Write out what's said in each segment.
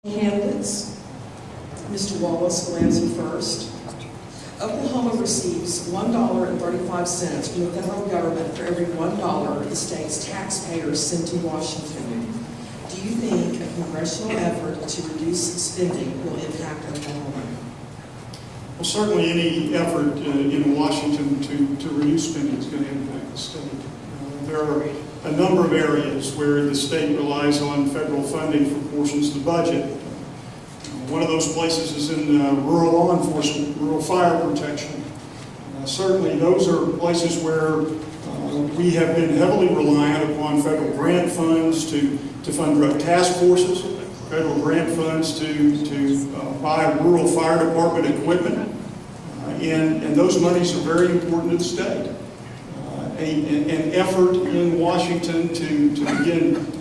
Candidates, Mr. Wallace will answer first. Oklahoma receives $1.35 from the federal government for every $1 the state's taxpayers send to Washington. Do you think a congressional effort to reduce spending will impact Oklahoma? Well, certainly any effort in Washington to reduce spending is going to impact the state. There are a number of areas where the state relies on federal funding for portions of the budget. One of those places is in rural law enforcement, rural fire protection. Certainly those are places where we have been heavily reliant upon federal grant funds to fund drug task forces, federal grant funds to buy rural fire department equipment. And those monies are very important to the state. An effort in Washington to begin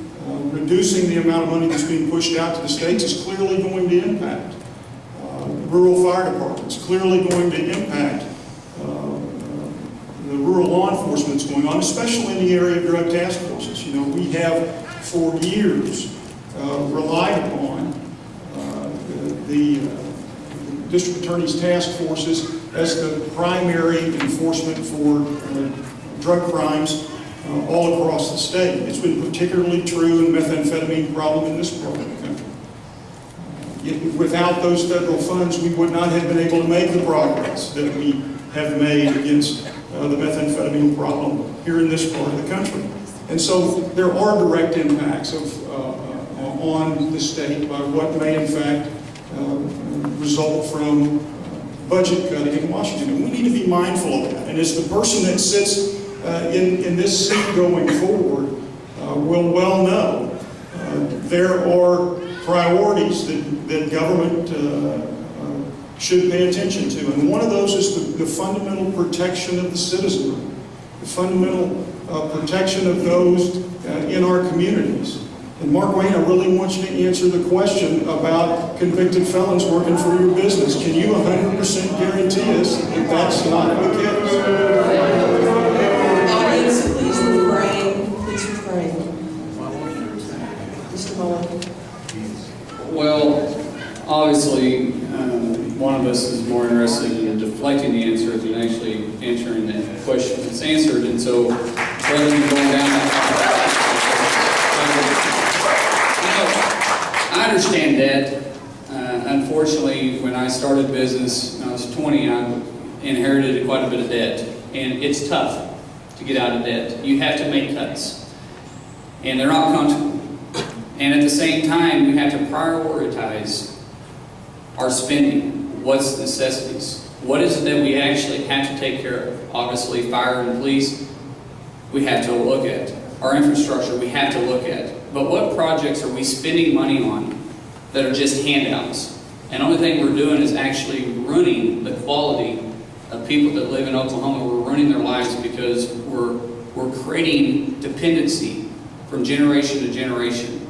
reducing the amount of money that's being pushed out to the states is clearly going to impact rural fire departments, clearly going to impact the rural law enforcement that's going on, especially in the area of drug task forces. You know, we have for years relied upon the district attorney's task forces as the primary enforcement for drug crimes all across the state. It's been particularly true in the methamphetamine problem in this part of the country. Without those federal funds, we would not have been able to make the progress that we have made against the methamphetamine problem here in this part of the country. And so there are direct impacts on the state by what may in fact result from budget cutting in Washington. And we need to be mindful of that. And as the person that sits in this seat going forward will well know, there are priorities that government should pay attention to. And one of those is the fundamental protection of the citizenry, the fundamental protection of those in our communities. And Markwayne, I really want you to answer the question about convicted felons working for your business. Can you 100% guarantee us that that's not the case? Audience, please refrain. Please refrain. Mr. Mullin. Well, obviously, one of us is more interested in deflecting the answer than actually answering the question that's answered. And so, rather than going down that I understand debt. Unfortunately, when I started business, when I was 20, I inherited quite a bit of debt. And it's tough to get out of debt. You have to make cuts. And they're not comfortable. And at the same time, we have to prioritize our spending. What's necessities? What is it that we actually have to take care of? Obviously, fire and police, we have to look at. Our infrastructure, we have to look at. But what projects are we spending money on that are just handouts? And the only thing we're doing is actually ruining the quality of people that live in Oklahoma. We're ruining their lives because we're creating dependency from generation to generation.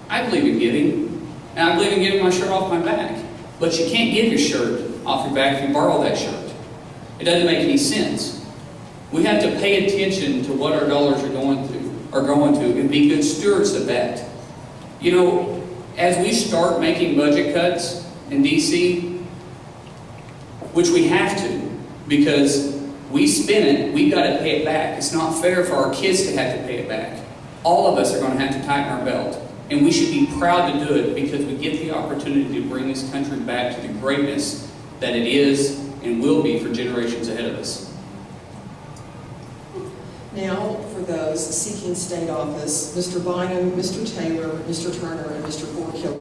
I believe in giving, and I believe in giving my shirt off my back. But you can't give your shirt off your back if you borrow that shirt. It doesn't make any sense. We have to pay attention to what our dollars are going to, and be good stewards of that. You know, as we start making budget cuts in D.C., which we have to, because we spend it, we've got to pay it back. It's not fair for our kids to have to pay it back. All of us are going to have to tighten our belt. And we should be proud to do it because we get the opportunity to bring this country back to the greatness that it is and will be for generations ahead of us. Now, for those seeking state office, Mr. Bynum, Mr. Taylor, Mr. Turner, and Mr. Forkill.